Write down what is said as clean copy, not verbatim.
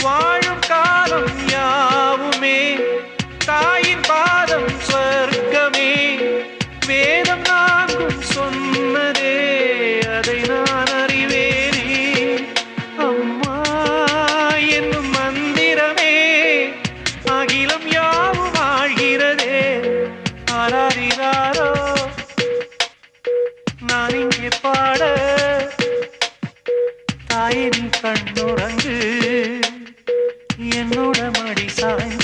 வாழும் காலம் யாவுமே தாயின் பாதம் சொர்க்கமே. வேதம் நான்கும் சொன்னதே அதை நான் அறிவேனே. அம்மா என்னும் மந்திரமே அகிலம் யாவும் ஆழ்கிறதே. ஆராரிராரோ நான் இங்கே பாட தாயின் கண்ணுறங்கு என்னோட மடி சாய்ந்து